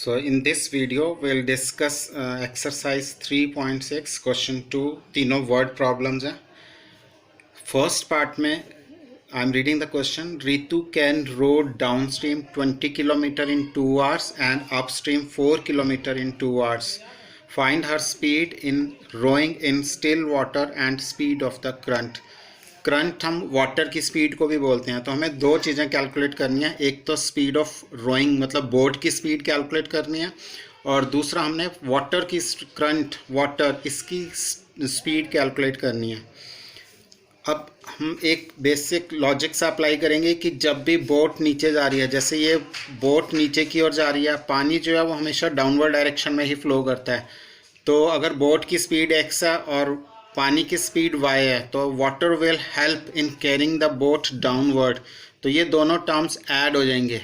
So in this video we'll discuss exercise 3.6 question 2 तीनों word problems हैं. First part में I'm reading the question. Ritu can row downstream 20 km in 2 hours and upstream 4 km in 2 hours. Find her speed in rowing in still water and speed of the current. Current हम water की speed को भी बोलते हैं. तो हमें दो चीज़ें कैलकुलेट करनी है. एक तो स्पीड ऑफ रोइंग मतलब बोट की स्पीड कैलकुलेट करनी है और दूसरा हमने वाटर की करंट वाटर इसकी स्पीड कैलकुलेट करनी है. अब हम एक बेसिक लॉजिक से अप्लाई करेंगे कि जब भी बोट नीचे जा रही है, जैसे ये बोट नीचे की ओर जा रही है, पानी जो है वो हमेशा डाउनवर्ड डायरेक्शन में ही फ्लो करता है. तो अगर बोट की स्पीड x है और पानी की स्पीड y है तो water will help in carrying the boat downward. तो ये दोनों टर्म्स ऐड हो जाएंगे.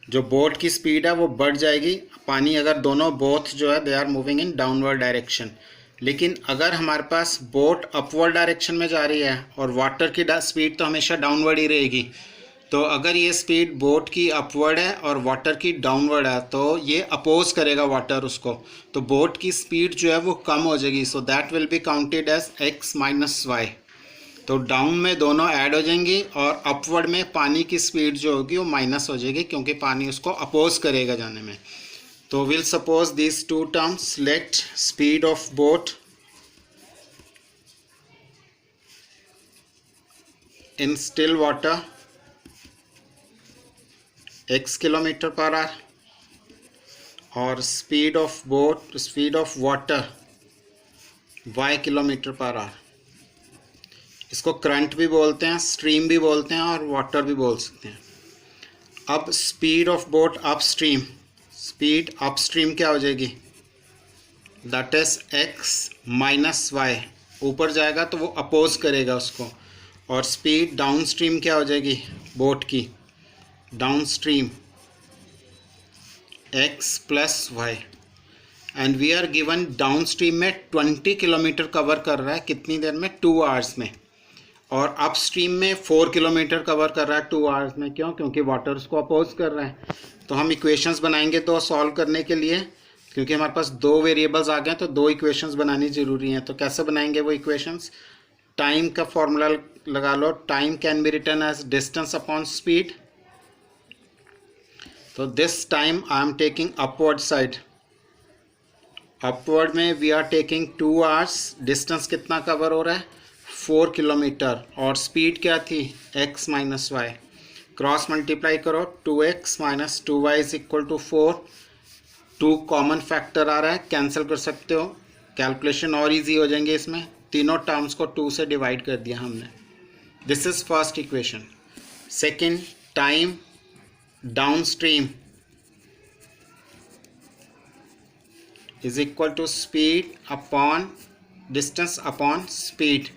जो बोट की स्पीड है वो बढ़ जाएगी, पानी अगर दोनों बोथ जो है they are moving in downward direction. लेकिन अगर हमारे पास बोट अपवर्ड डायरेक्शन में जा रही है और वाटर की स्पीड तो हमेशा डाउनवर्ड ही रहेगी, तो अगर ये स्पीड बोट की अपवर्ड है और वाटर की डाउनवर्ड है तो ये अपोज करेगा वाटर उसको. तो बोट की स्पीड जो है वो कम हो जाएगी. So that will be counted as x minus y. तो डाउन में दोनों ऐड हो जाएंगी और अपवर्ड में पानी की स्पीड जो होगी वो माइनस हो जाएगी क्योंकि पानी उसको अपोज करेगा जाने में. तो will suppose this two terms. Let speed of boat in still water x kilometre per hour और speed of water y kilometre per hour. इसको करंट भी बोलते हैं, स्ट्रीम भी बोलते हैं और वाटर भी बोल सकते हैं. अब speed of boat upstream, speed upstream क्या हो जाएगी? That is x minus y. ऊपर जाएगा तो वो अपोज करेगा उसको. और स्पीड डाउनस्ट्रीम क्या हो जाएगी बोट की? Downstream x plus y. And we are given downstream में 20 किलोमीटर कवर कर रहा है कितनी देर में? 2 आवर्स में. और अपस्ट्रीम में 4 किलोमीटर कवर कर रहा है 2 आवर्स में. क्यों? क्योंकि वाटर उसको अपोज कर रहा है. तो हम इक्वेशंस बनाएंगे तो सॉल्व करने के लिए, क्योंकि हमारे पास दो वेरिएबल्स आ गए तो दो इक्वेशंस बनानी ज़रूरी हैं. तो कैसे बनाएंगे वो इक्वेशंस? टाइम का फॉर्मूला लगा लो. Time can be written as distance upon speed. तो this time I am taking upward side. Upward में we are taking 2 hours. Distance कितना कवर हो रहा है? 4 किलोमीटर. और स्पीड क्या थी? x minus Y. Cross multiply करो. 2x minus 2y is equal to 4. 2 common factor आ रहा है, कैंसिल कर सकते हो. कैलकुलेशन और इजी हो जाएंगे इसमें. तीनों टर्म्स को 2 से डिवाइड कर दिया हमने. This is first equation. Second, time downstream is equal to speed upon distance upon speed.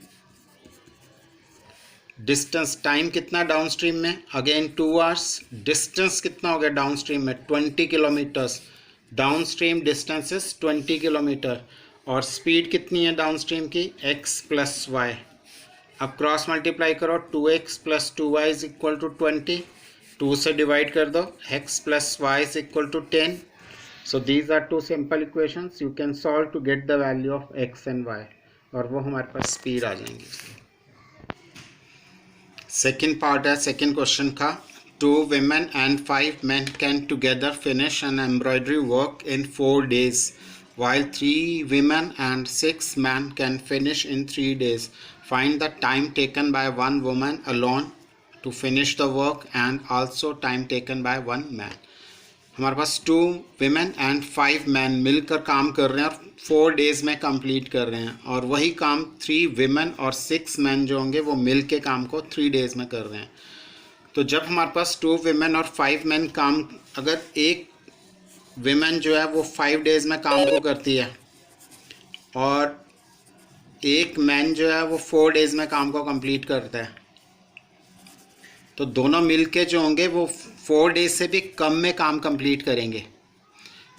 Distance time कितना डाउनस्ट्रीम में? Again 2 hours. डिस्टेंस कितना हो गया डाउनस्ट्रीम में? 20 kilometres. Downstream distance is 20 kilometre. और स्पीड कितनी है डाउनस्ट्रीम की? x plus y. अब क्रॉस मल्टीप्लाई करो. 2x plus 2y is equal to 20. 2 से डिवाइड कर दो. x plus y is equal to 10. So these are two simple equations. You can solve to get the value of x and y. और वो हमारे पास speed आ जाएंगी. Second part है second question का. 2 women and 5 men can together finish an embroidery work in 4 days, while 3 women and 6 men can finish in 3 days. Find the time taken by one woman alone to finish the work and also time taken by one man. हमारे पास 2 women and 5 men मिलकर काम कर रहे हैं और 4 days में complete कर रहे हैं. और वही काम 3 women और 6 men जो होंगे वो मिल के काम को 3 days में कर रहे हैं. तो जब हमारे पास 2 women और 5 men काम, अगर एक women जो है वो 5 days में काम को करती है और एक man जो है वो 4 days में काम को कंप्लीट करता है, तो दोनों मिलके जो होंगे वो 4 डेज से भी कम में काम कंप्लीट करेंगे.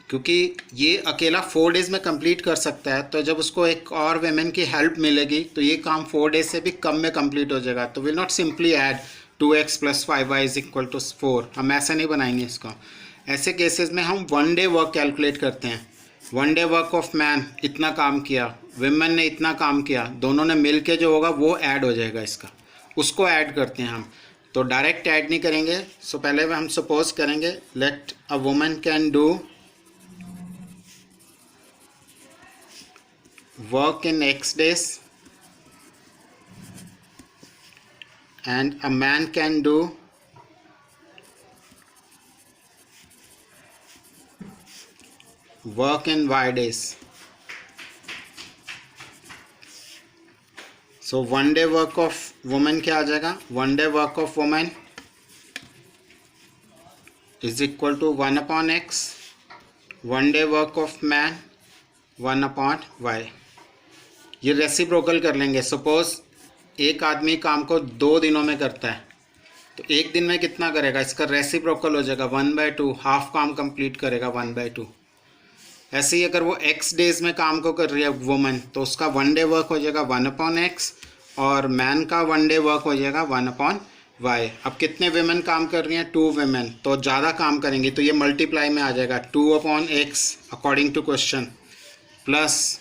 क्योंकि ये अकेला 4 डेज में कंप्लीट कर सकता है, तो जब उसको एक और वेमेन की हेल्प मिलेगी तो ये काम 4 डेज से भी कम में कंप्लीट हो जाएगा. तो will not simply add 2x plus 5y is equal to 4. हम ऐसा नहीं बनाएंगे इसको. ऐसे केसेस में हम वन डे वर्क कैलकुलेट करते हैं। One day work of man इतना काम किया, विमेन ने इतना काम किया, दोनों ने मिल के जो होगा वो ऐड हो जाएगा इसका, उसको ऐड करते हैं हम। तो डायरेक्ट ऐड नहीं करेंगे। सो पहले हम सपोज करेंगे let a woman can do work in X days and a man can do work in Y days. So one day work of women क्या आ जाएगा, one day work of women is equal to 1/x, one day work of man 1/y। ये reciprocal कर लेंगे। Suppose एक आदमी काम को 2 दिनों में करता है, तो एक दिन में कितना करेगा, इसका रेसिप्रोकल हो जाएगा 1/2, हाफ काम कंप्लीट करेगा 1/2। ऐसे ही अगर वो X डेज में काम को कर रही है वुमन, तो उसका वन डे वर्क हो जाएगा 1/x और मैन का वन डे वर्क हो जाएगा 1/y। अब कितने विमेन काम कर रही हैं, 2 विमेन, तो ज़्यादा काम करेंगी तो ये मल्टीप्लाई में आ जाएगा 2/x according to question, plus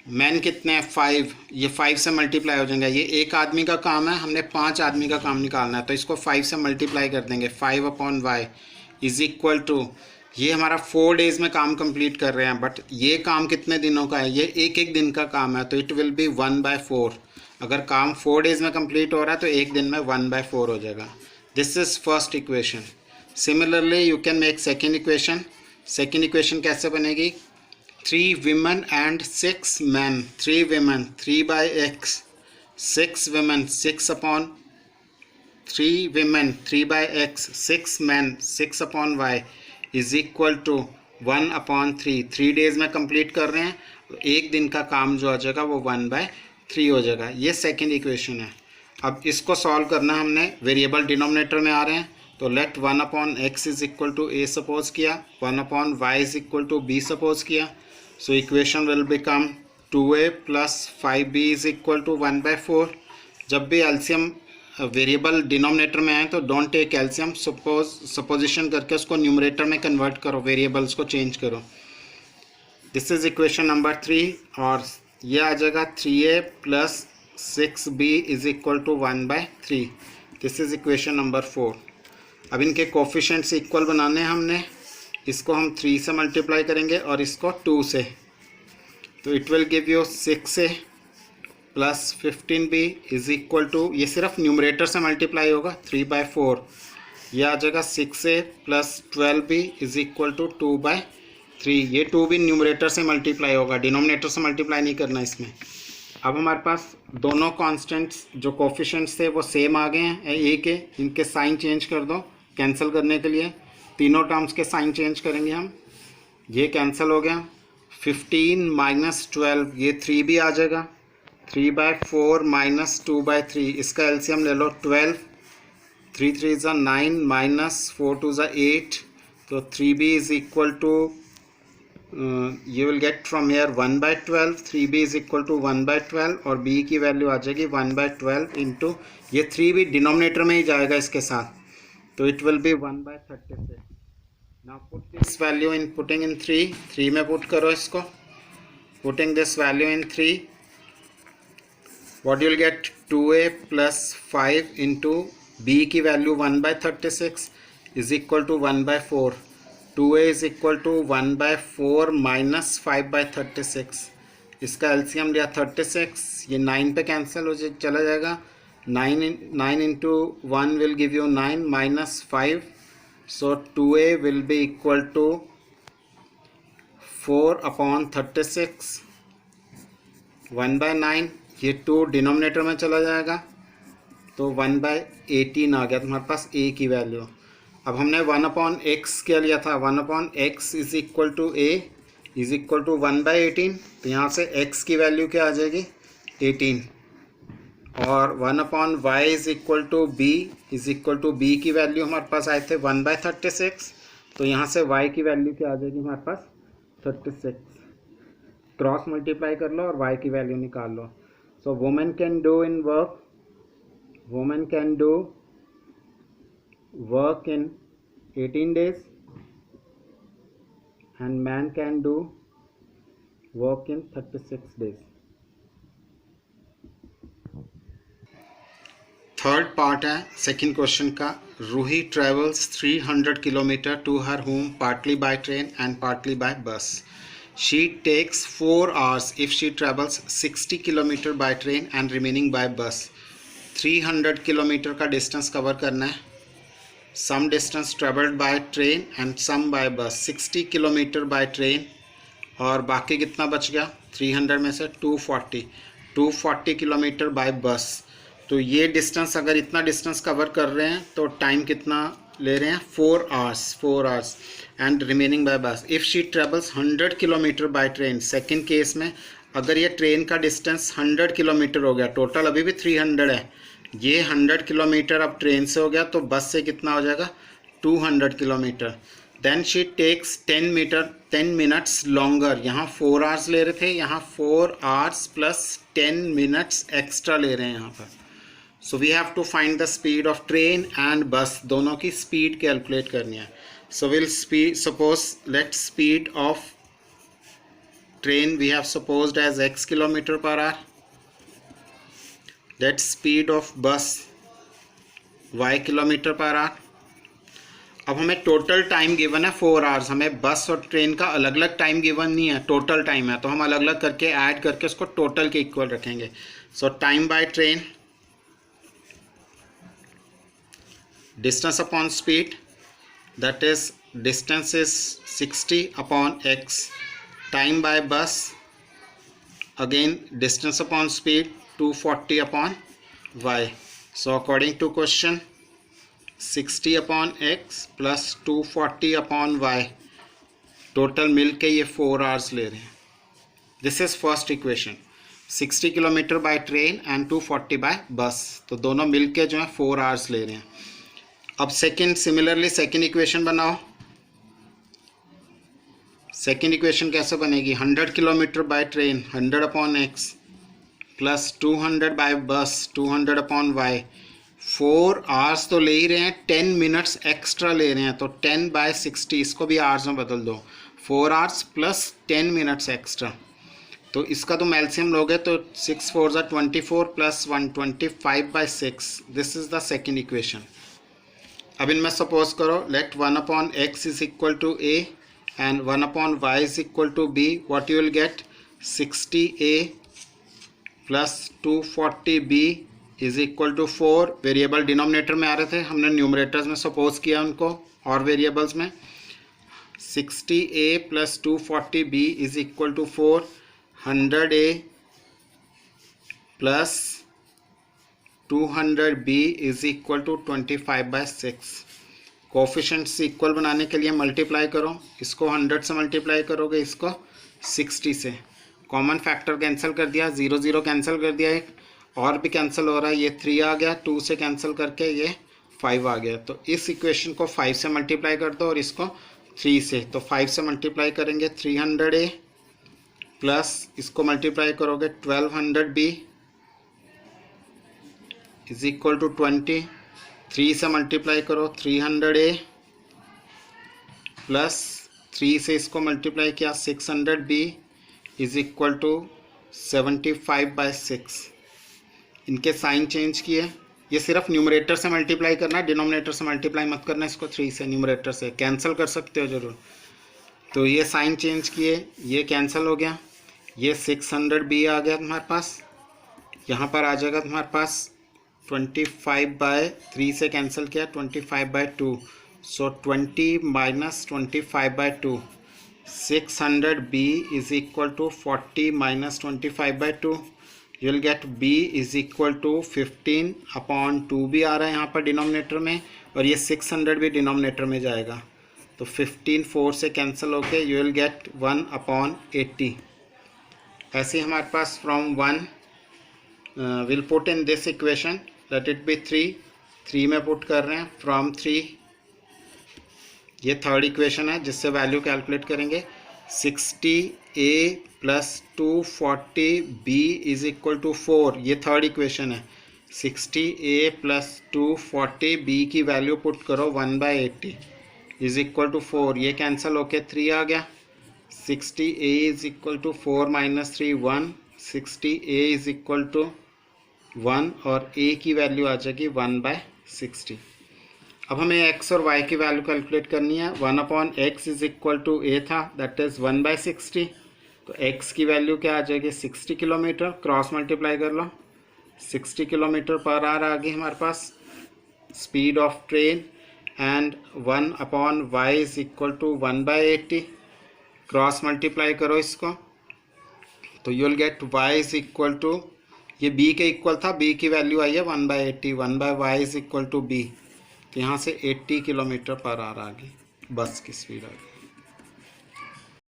man कितने हैं 5, ये 5 से मल्टीप्लाई हो जाएंगे। ये एक आदमी का काम है, हमने 5 आदमी का काम निकालना है, तो इसको 5 से मल्टीप्लाई कर देंगे, 5/y इज इक्वल टू, ये हमारा 4 डेज में काम कंप्लीट कर रहे हैं, बट ये काम कितने दिनों का है, ये एक एक दिन का काम है, तो इट विल बी 1/4। अगर काम 4 डेज में कंप्लीट हो रहा है तो एक दिन में 1/4 हो जाएगा। This is first equation. Similarly you can make second equation. Second equation कैसे बनेगी, 3 women and 6 men, 3 women 3/x, 6 women 3 women 3/x, 6 men 6/y is equal to 1/3। 3 days में कंप्लीट कर रहे हैं, एक दिन का काम जो आ जाएगा वो 1/3 हो जाएगा। ये सेकेंड इक्वेशन है। अब इसको सॉल्व करना हमने, वेरिएबल डिनोमिनेटर में आ रहे हैं, तो let 1/x is equal to a suppose किया, 1/y is equal to b suppose किया। So equation will become 2a plus 5b is equal to 1/4। जब भी एलसीएम वेरिएबल डिनोमिनेटर में आए तो डोंट टेक एलसीएम, सपोजिशन करके उसको न्यूमरेटर में कन्वर्ट करो, वेरिएबल्स को चेंज करो। दिस इज इक्वेशन नंबर 3 और ये आ जाएगा 3a plus 6b is equal to 1/3। This is equation number 4। अब इनके कोफिशिएंट्स इक्वल बनाने हैं हमने, इसको हम 3 से मल्टीप्लाई करेंगे और इसको 2 से, तो it will give you 6a plus 15b is equal to, ये सिर्फ न्यूमरेटर से मल्टीप्लाई होगा 3/4, यह आ जाएगा 6a plus 12b is equal to 2/3। ये 2 भी न्यूमरेटर से मल्टीप्लाई होगा, डिनोमिनेटर से मल्टीप्लाई नहीं करना इसमें। अब हमारे पास दोनों कांस्टेंट्स जो कोफिशिएंट्स थे वो सेम आ गए हैं ए के, इनके साइन चेंज कर दो कैंसिल करने के लिए, तीनों टर्म्स के साइन चेंज करेंगे हम, ये कैंसिल हो गया। 15 माइनस 12, ये 3 भी आ जाएगा, 3/4 माइनस 2/3, इसका एलसीएम ले लो 12, 3 3 ज़ा 9 माइनस 4 2 ज़ा 8, तो 3b is equal to, you will get from here 1/12, 3b is equal to 1/12 और b की वैल्यू आ जाएगी 1/12 इंटू, ये 3 भी डिनोमिनेटर में ही जाएगा इसके साथ, तो it will be 1/36। now put this value in, putting in 3 में पुट करो इसको, putting this value in 3, what you will get, 2a plus 5 into b की value 1/36 is equal to 1/4, 2a is equal to 1/4 minus 5/36, इसका LCM लिया 36, ये 9 पे cancel हो चला जाएगा, 9 into 1 will give you 9 minus 5, so 2a will be equal to 4/36, 1/9, ये 2 denominator में चला जाएगा, तो 1/18 आ गया तुम्हारे पास a की वैल्यू। अब हमने 1/x क्या लिया था, 1/x is equal to a is equal to 1/18, तो यहाँ से x की वैल्यू क्या आ जाएगी 18, और 1/y is equal to b is equal to b की वैल्यू हमारे पास आए थे 1/36, तो यहाँ से y की वैल्यू क्या आ जाएगी हमारे पास 36, क्रॉस मल्टीप्लाई कर लो और y की वैल्यू निकाल लो। So women can do in work, woman can do work in 18 days and man can do work in 36 days. Third part है सेकंड क्वेश्चन का. Ruhi travels 300 kilometre to her home partly by train and partly by bus. She takes 4 hours if she travels 60 kilometre by train and remaining by bus. 300 kilometre का distance cover करना है. Some distance travelled by train and some by bus. 60 kilometre by train और बाकी कितना बच गया 300 में से 240 किलोमीटर बाय बस. तो ये डिस्टेंस, अगर इतना डिस्टेंस कवर कर रहे हैं तो टाइम कितना ले रहे हैं 4 hours एंड रिमेनिंग बाय बस. If she travels 100 kilometre by train. Second case में अगर ये ट्रेन का डिस्टेंस 100 किलोमीटर हो गया, टोटल अभी भी 300 है, ये 100 किलोमीटर अब ट्रेन से हो गया तो बस से कितना हो जाएगा 200 kilometre. Then she takes 10 minutes longer. यहाँ 4 hours ले रहे थे, यहाँ 4 hours प्लस 10 मिनट्स एक्स्ट्रा ले रहे हैं यहाँ पर. So we have to find the speed of train and bus. दोनों की स्पीड कैलकुलेट करनी है. So will suppose let speed of train we have supposed as x kilometre per hour. Let speed of bus y kilometre per hour. अब हमें total time given है 4 hours. हमें बस और ट्रेन का अलग अलग टाइम गिवन नहीं है, टोटल टाइम है, तो हम अलग अलग करके ऐड करके उसको टोटल के इक्वल रखेंगे. सो time by train, distance upon speed, that is distance is 60 upon x. Time by bus, again distance upon speed 240 upon y. So according to question, 60 upon x plus 240 upon y, total मिल के ये 4 hours ले रहे हैं. This is first equation. 60 kilometre by train and 240 by bus, तो दोनों मिल के जो है 4 hours ले रहे हैं. अब सिमिलरली सेकेंड इक्वेशन बनाओ. सेकेंड इक्वेशन कैसे बनेगी? 100 kilometre by train 100 upon x plus 200 by bus 200 upon Y. 4 hours तो ले ही रहे हैं, 10 मिनट्स एक्स्ट्रा ले रहे हैं, तो 10 बाय 60, इसको भी आवर्स में बदल दो. 4 hours प्लस 10 मिनट्स एक्स्ट्रा, तो इसका तो एलसीएम लोगे तो 6 4 ज़ा 24 plus 1 25 by 6. This is the second equation. अब इनमें सपोज करो let 1 upon x is equal to a and 1 upon y is equal to b. What you will get 60a plus 240b is equal to 4. Variable denominator में आ रहे थे, हमने numerators में suppose किया उनको और वेरिएबल्स में. 60a plus 240b is equal to 4. 100a plus 200b is equal to 25 by 6. Coefficients equal बनाने के लिए मल्टीप्लाई करो. इसको 100 से मल्टीप्लाई करोगे, इसको 60 से. कॉमन फैक्टर कैंसिल कर दिया, 0 0 कैंसिल कर दिया, एक और भी कैंसिल हो रहा है, ये 3 आ गया, 2 से कैंसिल करके ये 5 आ गया. तो इस इक्वेशन को 5 से मल्टीप्लाई कर दो और इसको 3 से. तो 5 से मल्टीप्लाई करेंगे 300a प्लस इसको मल्टीप्लाई करोगे 1200b इज इक्वल टू 20. 3 से मल्टीप्लाई करो 300a प्लस 3 से इसको मल्टीप्लाई किया 600b is equal to 75 bye 6. इनके साइन चेंज किए. ये सिर्फ न्यूमरेटर से मल्टीप्लाई करना है, डिनोमिनेटर से मल्टीप्लाई मत करना. इसको 3 से न्यूमरेटर से कैंसिल कर सकते हो ज़रूर. तो ये साइन चेंज किए, ये कैंसिल हो गया. ये 600b आ गया तुम्हारे पास. यहाँ पर आ जाएगा तुम्हारे पास 25 बाय 3 से कैंसिल किया 25 by 2. So 20 minus 25 by 2. 600b is equal to 40 minus 25 by 2. You will get b is equal to 15 upon 2 भी आ रहा है यहाँ पर डिनोमिनेटर में, और ये 600 भी डिनोमिनेटर में जाएगा. तो 15 4 से कैंसिल होके यू विल गेट 1 अपॉन 80. ऐसे ही हमारे पास from 1 will put in this equation, let it be 3 में पुट कर रहे हैं फ्रॉम 3. ये थर्ड इक्वेशन है जिससे वैल्यू कैलकुलेट करेंगे. 60a plus 240b is equal to 4. ये थर्ड इक्वेशन है. 60a प्लस 240b की वैल्यू पुट करो 1/80 इज इक्वल टू 4. ये कैंसिल होके 3 आ गया. 60 a is equal to 4 minus 3 1, 60 a is equal to 1 और a की वैल्यू आ जाएगी 1/60। अब हमें x और y की वैल्यू कैलकुलेट करनी है। 1/x is equal to a था, दैट इज 1/60। तो x की वैल्यू क्या आ जाएगी 60 किलोमीटर, क्रॉस मल्टीप्लाई कर लो, 60 किलोमीटर पर आवर आ गई हमारे पास speed of train. And 1/y is equal to 1/80, cross multiply करो इसको, तो you will get y is equal to, ये b के इक्वल था, b की वैल्यू आई है 1/80, 1/y is equal to b। तो यहाँ से 80 किलोमीटर पर आवर आ गई बस की स्पीड आ गई।